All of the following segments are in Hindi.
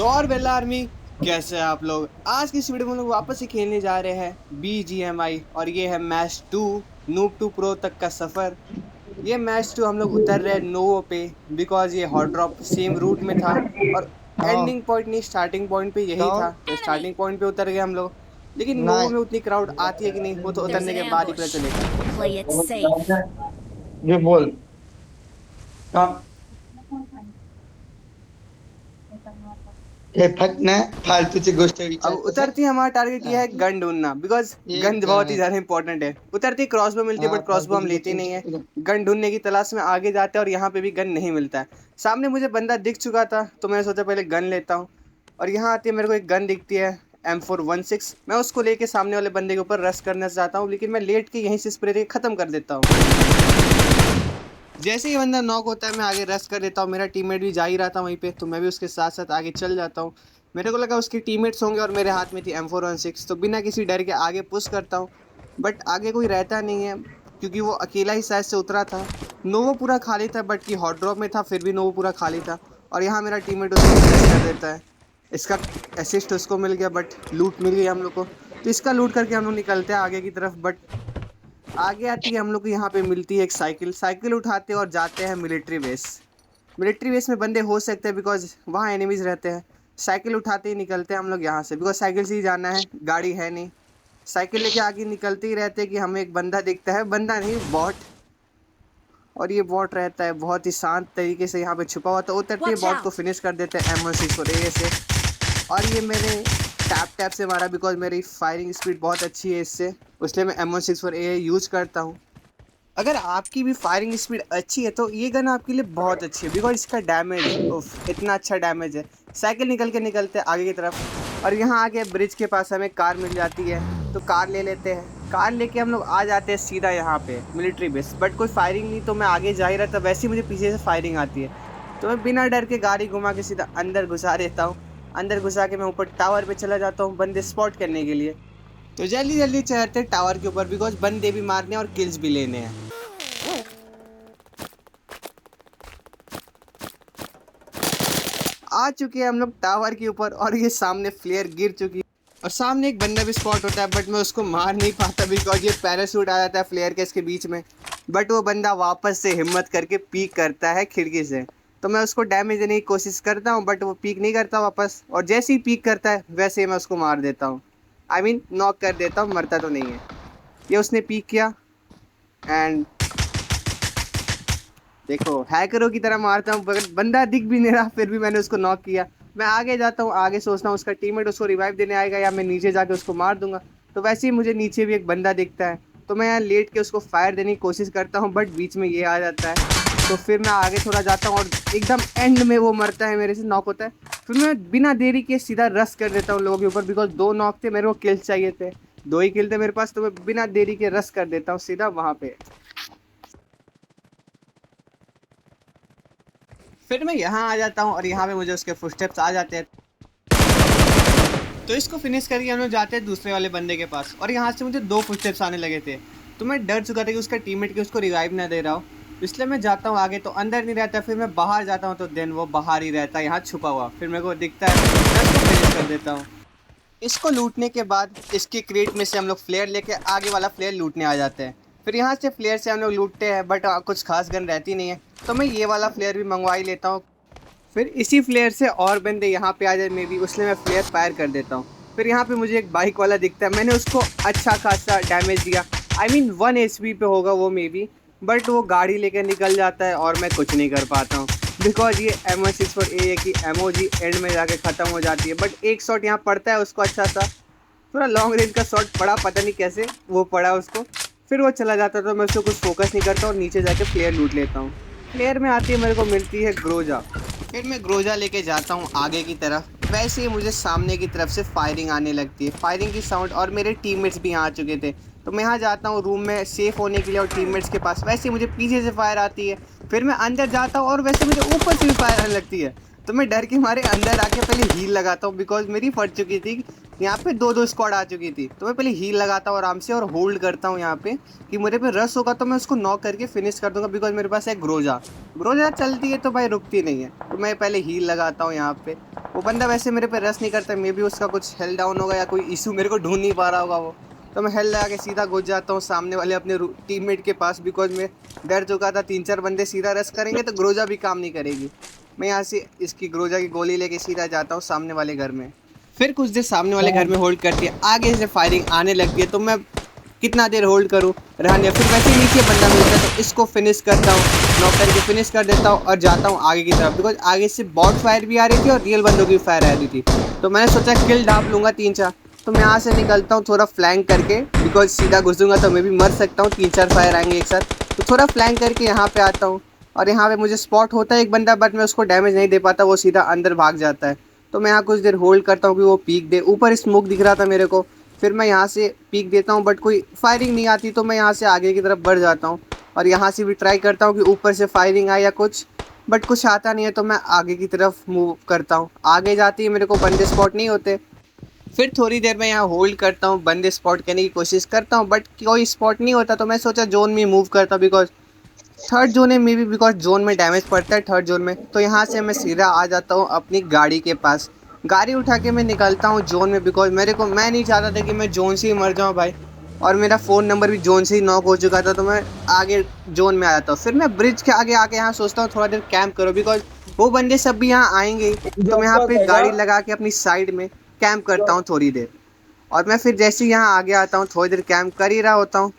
तो और बेला आर्मी, कैसे हैं आप लोग। आज की इस वीडियो में हम लोग वापस से खेलने जा रहे हैं BGMI और ये है मैच 2, नूब टू प्रो तक का सफ़र। ये मैच 2 हम लोग उतर रहे हैं नोवो पे, बिकॉज ये हॉट ड्रॉप सेम रूट में था और हाँ एंडिंग पॉइंट नहीं, स्टार्टिंग पॉइंट पे यही था, तो तो स्टार्टिंग पॉइंट पे उतर गए हम लोग। लेकिन नोवो नहीं में उतनी क्राउड आती है कि नहीं, वो तो There's उतरने an के बाद ही पता ambush. चलेगा। Play it safe. ये बोल कहाँ हे फट ना फालतूची गोष्ट अब विचारतोस उतरती हमारा टारगेट ये हा? है गन ढूंढना, बिकॉज गन एक बहुत ही ज्यादा इंपॉर्टेंट है। उतरती क्रॉसबो मिलती है हाँ बट क्रॉसबो हम फालतूची गोष्ट लेते नहीं है। विचारतो गन ढूंढने की तलाश में आगे जाते हैं और यहाँ पे भी गन नहीं मिलता है। सामने मुझे बंदा दिख चुका था तो मैंने सोचा पहले गन लेता हूँ। और यहाँ आती है मेरे को एक गन दिखती है, M416। मैं उसको लेके सामने वाले बंदे के ऊपर रश करना चाहता हूँ, लेकिन मैं लेट के यहीं से स्प्रे दे खत्म कर देता हूँ। जैसे ही बंदा नॉक होता है मैं आगे रश कर देता हूँ। मेरा टीममेट भी जा ही रहा था वहीं पे, तो मैं भी उसके साथ साथ आगे चल जाता हूँ। मेरे को लगा उसके टीममेट्स होंगे और मेरे हाथ में थी M416, तो बिना किसी डर के आगे पुश करता हूँ। बट आगे कोई रहता नहीं है, क्योंकि वो अकेला ही शायद से उतरा था। नोवो पूरा खाली था, बट कि हॉट ड्रॉप में था फिर भी नोवो पूरा खाली था। और यहाँ मेरा टीममेट उसको फ्लैश कर देता है। इसका असिस्ट उसको मिल गया, बट लूट मिल गई हम लोग को। तो इसका लूट करके हम लोग निकलते हैं आगे की तरफ। बट आगे आती है हम लोग को यहाँ पे मिलती है एक साइकिल। साइकिल उठाते हैं और जाते हैं मिलिट्री बेस। मिलिट्री बेस में बंदे हो सकते हैं बिकॉज वहाँ एनिमीज रहते हैं। साइकिल उठाते ही निकलते हैं हम लोग यहाँ से, बिकॉज साइकिल से ही जाना है, गाड़ी है नहीं। साइकिल लेके आगे निकलते ही रहते हैं कि हमें एक बंदा दिखता है, बंदा नहीं बॉट। और ये बॉट रहता है बहुत ही शांत तरीके से यहाँ पे छुपा हुआ, तो उतरते ही Watch बॉट को out! फिनिश कर देते हैं M164A से। और ये मैंने टैप टैप से मारा, बिकॉज मेरी फायरिंग स्पीड बहुत अच्छी है इससे, इसलिए मैं M164A यूज़ करता हूँ। अगर आपकी भी फायरिंग स्पीड अच्छी है तो ये गन आपके लिए बहुत अच्छी है, बिकॉज इसका डैमेज उफ इतना अच्छा डैमेज है। साइकिल निकल के निकलते हैं आगे की तरफ और यहाँ आके ब्रिज के पास हमें कार मिल जाती है, तो कार ले लेते हैं। कार लेके हम लोग आ जाते हैं सीधा यहाँ पे मिलिट्री बेस। बट कोई फायरिंग नहीं, तो मैं आगे जा ही रहा था, वैसे ही मुझे पीछे से फायरिंग आती है। तो मैं बिना डर के गाड़ी घुमा के सीधा अंदर घुसा देता हूँ। अंदर घुसा के मैं ऊपर टावर पे चला जाता हूँ बंदे स्पॉट करने के लिए। तो जल्दी जल्दी चढ़ते टावर के ऊपर, बिकॉज बंदे भी मारने हैं और किल्स भी लेने हैं। आ चुके हैं हम लोग टावर के ऊपर और ये सामने फ्लेयर गिर चुकी है। और सामने एक बंदा भी स्पॉट होता है, बट मैं उसको मार नहीं पाता, बिकॉज ये पैराशूट आ जाता है फ्लेयर के इसके बीच में। बट वो बंदा वापस से हिम्मत करके पीक करता है खिड़की से, तो मैं उसको डैमेज देने की कोशिश करता हूँ, बट वो पीक नहीं करता वापस। और जैसे ही पीक करता है वैसे ही मैं उसको मार देता हूँ, आई मीन नॉक कर देता हूँ, मरता तो नहीं है। ये उसने पीक किया एंड देखो हैकरों की तरह मारता हूँ, बंदा दिख भी नहीं रहा, फिर भी मैंने उसको नॉक किया। मैं आगे जाता हूँ, आगे सोचता हूँ उसका टीममेट उसको रिवाइव देने आएगा या मैं नीचे जाके उसको मार दूंगा। तो वैसे ही मुझे नीचे भी एक बंदा दिखता है, तो मैं यहाँ लेट के उसको फायर देने की कोशिश करता हूँ, बट बीच में ये आ जाता है। तो फिर मैं आगे थोड़ा जाता हूँ और एकदम एंड में वो मरता है, मेरे से नॉक होता है। फिर मैं बिना देरी के सीधा रश कर देता हूँ लोगों के ऊपर, बिकॉज 2 नॉक थे, मेरे को किल्स चाहिए थे, 2 ही किल थे मेरे पास, तो मैं बिना देरी के रश कर देता हूँ सीधा वहाँ पे। फिर मैं यहाँ आ जाता हूँ और यहाँ पे मुझे उसके फुटस्टेप्स आ जाते हैं। तो इसको फिनिश करके हम लोग जाते हैं दूसरे वाले बंदे के पास, और यहाँ से मुझे 2 फुटस्टेप्स आने लगे थे। तो मैं डर चुका था कि उसका टीममेट कि उसको रिवाइव ना दे रहा हो, इसलिए मैं जाता हूँ आगे, तो अंदर नहीं रहता। फिर मैं बाहर जाता हूँ तो देन वो बाहर ही रहता है यहाँ छुपा हुआ, फिर मेरे को दिखता है, मैं उसको फिनिश कर देता हूँ। इसको लूटने के बाद इसकी क्रेट में से हम लोग फ्लेयर लेके आगे वाला फ्लेयर लूटने आ जाते हैं। फिर यहाँ से फ्लेयर से हम लोग लूटते हैं, बट कुछ खास गन रहती नहीं है, तो मैं ये वाला फ्लेयर भी मंगवा ही लेता हूँ। फिर इसी फ्लेयर से और बंदे यहाँ पे आ जाए मे बी, उसलिए मैं फ्लेयर फायर कर देता हूँ। फिर यहाँ पे मुझे एक बाइक वाला दिखता है, मैंने उसको अच्छा खासा डैमेज दिया, आई मीन 1 HP पे होगा वो मे बी। बट वो गाड़ी लेकर निकल जाता है और मैं कुछ नहीं कर पाता हूँ, बिकॉज ये M164A की एमओजी एंड में जाके ख़त्म हो जाती है। बट एक शॉट यहाँ पड़ता है उसको अच्छा सा, थोड़ा लॉन्ग रेंज का शॉट पड़ा, पता नहीं कैसे वो पड़ा उसको। फिर वो चला जाता, तो मैं उसको कुछ फोकस नहीं करता और नीचे जाके प्लेयर लूट लेता हूँ। प्लेयर में आती है मेरे को मिलती है ग्रोजा। फिर मैं ग्रोजा लेके जाता हूँ आगे की तरफ, वैसे ही मुझे सामने की तरफ से फायरिंग आने लगती है, फायरिंग की साउंड, और मेरे टीममेट्स भी यहाँ आ चुके थे। तो मैं यहाँ जाता हूँ रूम में सेफ होने के लिए और टीममेट्स के पास, वैसे ही मुझे पीछे से फायर आती है। फिर मैं अंदर जाता हूँ और वैसे मुझे ऊपर से भी फायर आने लगती है, तो मैं डर के मारे अंदर आके पहले हील लगाता हूँ, बिकॉज मेरी फट चुकी थी, यहाँ पे 2-2 स्क्वाड आ चुकी थी। तो मैं पहले हील लगाता हूँ आराम से और होल्ड करता हूँ यहाँ पे कि मेरे पे रश होगा तो मैं उसको नॉक करके फिनिश कर दूंगा, बिकॉज मेरे पास है ग्रोजा। ग्रोजा चलती है तो भाई रुकती नहीं है, तो मैं पहले हील लगाता हूँ यहाँ पे। वो बंदा वैसे मेरे पे रस नहीं करता, मे बी उसका कुछ हेल्थ डाउन होगा या कोई इशू मेरे को ढूंढ नहीं पा रहा होगा वो। तो मैं हेल्थ लगा के सीधा घुस जाता हूँ सामने वाले अपने टीममेट के पास, बिकॉज मैं डर चुका था 3-4 बंदे सीधा रस करेंगे तो ग्रोजा भी काम नहीं करेगी। मैं यहाँ से इसकी ग्रोजा की गोली लेके सीधा जाता हूँ सामने वाले घर में। फिर कुछ देर सामने वाले घर में होल्ड करती है, आगे से फायरिंग आने लगती है, तो मैं कितना देर होल्ड करूँ रहा नहीं। फिर वैसे नीचे बंदा मिलता है तो इसको फिनिश करता हूँ, नॉक करके फिनिश कर देता हूँ और जाता हूँ आगे की तरफ, बिकॉज आगे से बॉट फायर भी आ रही थी और रियल बंदों की फायर आ रही थी। तो मैंने सोचा किल ढाप लूँगा 3-4। तो मैं यहाँ से निकलता हूँ थोड़ा फ्लैंक करके, बिकॉज सीधा घुसूँगा तो मैं भी मर सकता हूँ, 3-4 फायर आएंगे एक साथ। तो थोड़ा फ्लैंक करके यहाँ पे आता हूँ और यहाँ पे मुझे स्पॉट होता है एक बंदा, बट मैं उसको डैमेज नहीं दे पाता, वो सीधा अंदर भाग जाता है। तो मैं यहाँ कुछ देर होल्ड करता हूँ कि वो पीक दे। ऊपर स्मोक दिख रहा था मेरे को, फिर मैं यहाँ से पीक देता हूँ बट कोई फायरिंग नहीं आती, तो मैं यहाँ से आगे की तरफ बढ़ जाता हूँ और यहाँ से भी ट्राई करता हूँ कि ऊपर से फायरिंग आए या कुछ, बट कुछ आता नहीं है। तो मैं आगे की तरफ मूव करता हूँ, आगे जाती है मेरे को बंदे स्पॉट नहीं होते। फिर थोड़ी देर में यहाँ होल्ड करता हूँ, बंदे स्पॉट करने की कोशिश करता हूँ बट कोई स्पॉट नहीं होता। तो मैं सोचा जोन में मूव करता हूँ, बिकॉज थर्ड जोन है मे बी, बिकॉज जोन में डैमेज पड़ता है थर्ड जोन में। तो यहाँ से मैं सीधा आ जाता हूँ अपनी गाड़ी के पास, गाड़ी उठा के मैं निकलता हूँ जोन में, बिकॉज मैं नहीं चाहता था कि मैं जोन से ही मर जाऊँ भाई, और मेरा फ़ोन नंबर भी जोन से ही नॉक हो चुका था। तो मैं आगे जोन में आ जाता हूँ। फिर मैं ब्रिज के आगे आके यहाँ सोचता हूँ थोड़ा देर कैंप करो, बिकॉज वो बंदे सब भी यहाँ आएंगे ही। तो मैं यहाँ पे गाड़ी लगा के अपनी साइड में कैंप करता हूँ थोड़ी देर, और मैं फिर जैसे ही यहाँ आगे आता हूँ थोड़ी देर कैंप कर ही रहा होता हूँ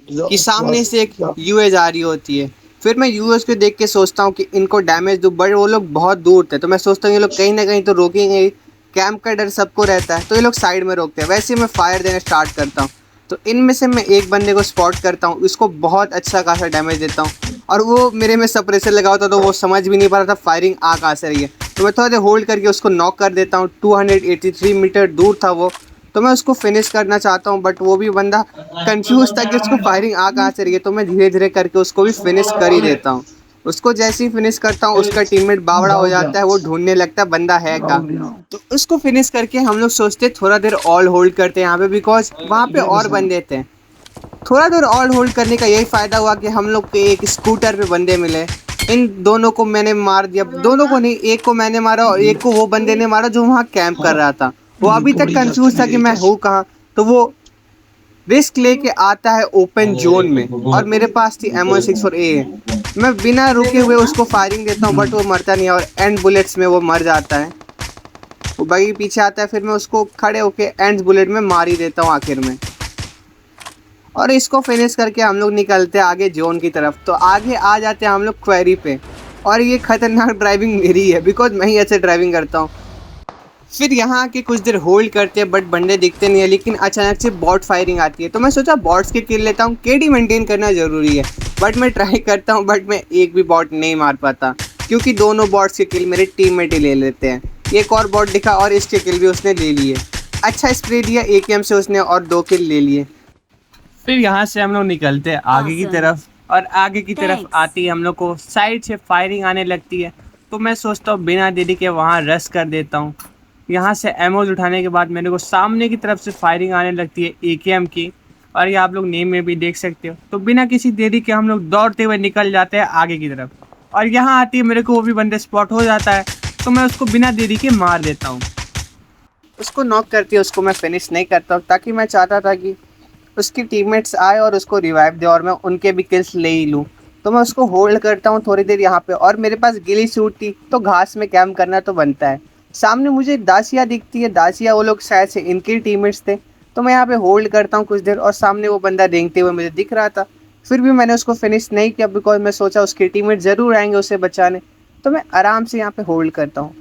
कि सामने से एक यूएस आ रही होती है। फिर मैं यूएस को देख के सोचता हूँ कि इनको डैमेज दूँ, बट वो लोग बहुत दूर थे। तो मैं सोचता हूँ ये लोग कहीं ना कहीं तो रोकेंगे ही, कैंप का डर सबको रहता है, तो ये लोग साइड में रोकते हैं। वैसे ही मैं फायर देना स्टार्ट करता हूँ, तो इनमें से मैं एक बंदे को स्पॉट करता हूँ, उसको बहुत अच्छा खासा डैमेज देता हूँ, और वो मेरे में सप्रेसर लगा होता तो वो समझ भी नहीं पा रहा था फायरिंग आ कहाँ से रही है। तो मैं थोड़ा देर होल्ड करके उसको नॉक कर देता हूँ। 283 मीटर दूर था वो, तो मैं उसको फिनिश करना चाहता हूँ, बट वो भी बंदा कंफ्यूज था कि उसको फायरिंग आ कहाँ से रही है। तो मैं धीरे धीरे करके उसको भी फिनिश कर ही देता हूँ। उसको जैसे ही फिनिश करता हूँ उसका टीममेट बावड़ा हो जाता है, वो ढूंढने लगता है बंदा है का। तो उसको फिनिश करके हम लोग सोचते थोड़ा देर ऑल होल्ड करते हैं यहाँ पे, बिकॉज वहाँ पे और बंदे थे। थोड़ा देर ऑल होल्ड करने का यही फ़ायदा हुआ कि हम लोग के एक स्कूटर पे बंदे मिले। इन दोनों को मैंने मार दिया, दोनों को नहीं, एक को मैंने मारा और एक को वो बंदे ने मारा जो वहाँ कैंप कर रहा था। वो अभी तक कंफ्यूज था कि मैं हूँ कहाँ। तो वो रिस्क लेके आता है ओपन जोन में, और मेरे पास थी M16 और AA। मैं बिना रुके हुए उसको फायरिंग देता हूँ, बट वो मरता नहीं है और एंड बुलेट्स में वो मर जाता है। वो बगी पीछे आता है, फिर मैं उसको खड़े होके एंड बुलेट में मार ही देता हूँ आखिर में, और इसको फिनिश करके हम लोग निकलते हैं आगे जोन की तरफ। तो आगे आ जाते हैं हम लोग क्वेरी पे, और ये खतरनाक ड्राइविंग मेरी है, बिकॉज मैं ही ऐसे ड्राइविंग करता हूँ। फिर यहाँ आके कुछ देर होल्ड करते हैं, बट बंदे दिखते नहीं है, लेकिन अचानक से बॉट फायरिंग आती है। तो मैं सोचा बॉट्स के किल लेता हूँ, केडी मेंटेन करना ज़रूरी है। बट मैं ट्राई करता हूँ, बट मैं एक भी बॉट नहीं मार पाता, क्योंकि दोनों बॉट्स के किल मेरे टीममेट ही ले लेते हैं। एक और बॉट दिखा और इसके किल भी उसने ले लिए। अच्छा स्प्रे दिया AKM से उसने और 2 किल ले लिए। फिर यहाँ से हम लोग निकलते हैं आगे की तरफ, और आगे की तरफ आती है हम लोग को साइड से फायरिंग आने लगती है। तो मैं सोचता हूँ बिना देरी के वहाँ रश कर देता हूँ। यहाँ से एमोज उठाने के बाद मेरे को सामने की तरफ से फायरिंग आने लगती है AKM की, और ये आप लोग नेम में भी देख सकते हो। तो बिना किसी देरी के हम लोग दौड़ते हुए निकल जाते हैं आगे की तरफ, और यहाँ आती है मेरे को वो भी बंदे स्पॉट हो जाता है। तो मैं उसको बिना देरी के मार देता हूँ, उसको नॉक करती है। उसको मैं फिनिश नहीं करता हूँ, ताकि मैं चाहता था कि उसकी टीममेट्स आए और उसको रिवाइव दे और मैं उनके भी किल्स ले ही लूँ। तो मैं उसको होल्ड करता हूँ थोड़ी देर यहाँ पे, और मेरे पास गिली सूट थी तो घास में कैंप करना तो बनता है। सामने मुझे दासिया दिखती है, दासिया वो लोग शायद से इनके टीममेट्स थे। तो मैं यहाँ पे होल्ड करता हूँ कुछ देर, और सामने वो बंदा रेंगते हुए मुझे दिख रहा था। फिर भी मैंने उसको फिनिश नहीं किया, बिकॉज मैं सोचा उसके टीममेट ज़रूर आएंगे उसे बचाने। तो मैं आराम से यहाँ पे होल्ड करता हूँ।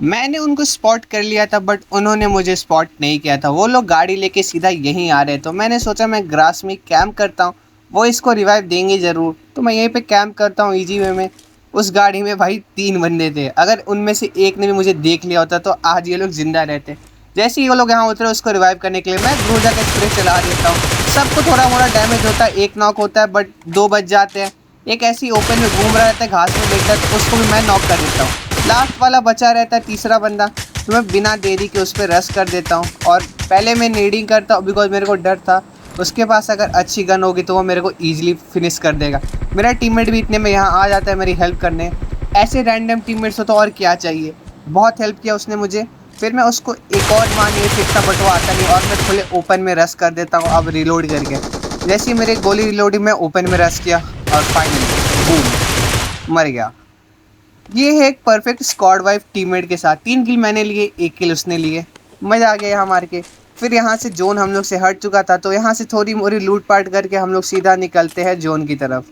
मैंने उनको स्पॉट कर लिया था, बट उन्होंने मुझे स्पॉट नहीं किया था। वो लोग गाड़ी लेके सीधा यहीं आ रहे, तो मैंने सोचा मैं ग्रास में कैंप करता हूँ, वो इसको रिवाइव देंगे ज़रूर। तो मैं यहीं पे कैंप करता हूँ इजी वे में। उस गाड़ी में भाई 3 बंदे थे, अगर उनमें से एक ने भी मुझे देख लिया होता तो आज ये लोग जिंदा रहते। जैसे ही वो लोग यहाँ उतरे उसको रिवाइव करने के लिए मैं ग्रोजा का स्प्रे चला देता हूँ। सबको थोड़ा मोड़ा डैमेज होता है, एक नॉक होता है, बट 2 बच जाते हैं। एक ऐसी ओपन में घूम रहा रहता है, घास में लेटता है, तो उसको भी मैं नॉक कर देता हूँ। लास्ट वाला बचा रहता है तीसरा बंदा, तो मैं बिना देरी के उस पर रश कर देता हूँ, और पहले मैं नीडिंग करता हूँ, बिकॉज मेरे को डर था उसके पास अगर अच्छी गन होगी तो वो मेरे को ईजिली फिनिश कर देगा। मेरा टीममेट भी इतने में यहाँ आ जाता है मेरी हेल्प करने, ऐसे रैंडम टीममेट्स हो तो और क्या चाहिए। बहुत हेल्प किया उसने मुझे। फिर मैं उसको एक और मानिए फिक्सा बटवा आता नहीं और मैं खुले ओपन में रश कर देता हूँ अब रिलोड करके। जैसे ही मेरे गोली रिलोडिंग में ओपन में रश किया और फाइनली बूम मर गया। ये है एक परफेक्ट स्क्वाड वाइफ टीममेट के साथ। 3 किल मैंने लिए, 1 किल उसने लिए। मज़ा आ गया यहाँ मार के। फिर यहाँ से जोन हम लोग से हट चुका था तो यहाँ से थोड़ी मोरी लूट पाट करके हम लोग सीधा निकलते हैं जोन की तरफ।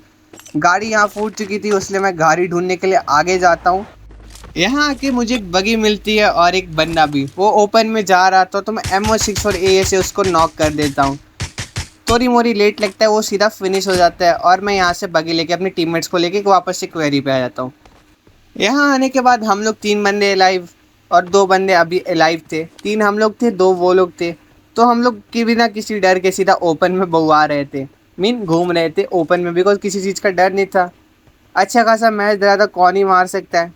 गाड़ी यहाँ फूट चुकी थी इसलिए मैं गाड़ी ढूंढने के लिए आगे जाता हूँ। यहाँ आके मुझे एक बगी मिलती है और एक बंदा भी। वो ओपन में जा रहा था तो मैं M16 और AA से उसको नॉक कर देता हूँ। थोड़ी मोरी लेट लगता है, वो सीधा फिनिश हो जाता है और मैं यहाँ से बगी लेके अपने टीममेट्स को लेके वापस से क्वेरी पे आ जाता हूँ। यहाँ आने के बाद हम लोग 3 बंदे अलाइव और 2 बंदे अभी अलाइव थे। 3 हम लोग थे, 2 वो लोग थे। तो हम लोग कि बिना किसी डर के सीधा ओपन में बउआ रहे थे, मीन घूम रहे थे ओपन में, बिकॉज किसी चीज़ का डर नहीं था। अच्छा खासा मैच ज़्यादा कौन ही मार सकता है,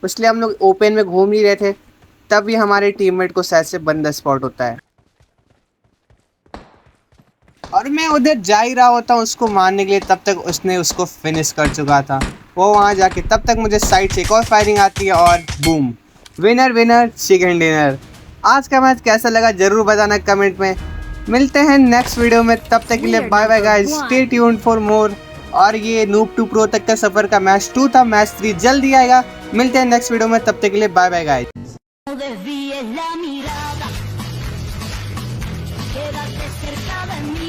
इसलिए हम लोग ओपन में घूम ही रहे थे। तभी हमारे टीममेट को शायद से बंदा स्पॉट होता है और मैं उधर जा ही रहा होता हूँ उसको मारने के लिए, तब तक उसने उसको फिनिश कर चुका था। वो वहाँ जाके तब तक मुझे साइड से एक और फायरिंग आती है और boom, winner winner chicken dinner. आज का मैच कैसा लगा ज़रूर बताना कमेंट में। मिलते हैं नेक्स्ट वीडियो में, तब तक के लिए bye bye guys, stay tuned for more. और ये नूब टू प्रो तक का सफ़र का मैच 2 था, मैच 3 जल्दी आएगा। मिलते हैं नेक्स्ट वीडियो में, तब तक के लिए bye bye guys. Desvíes la mirada, quédate cerca de mí.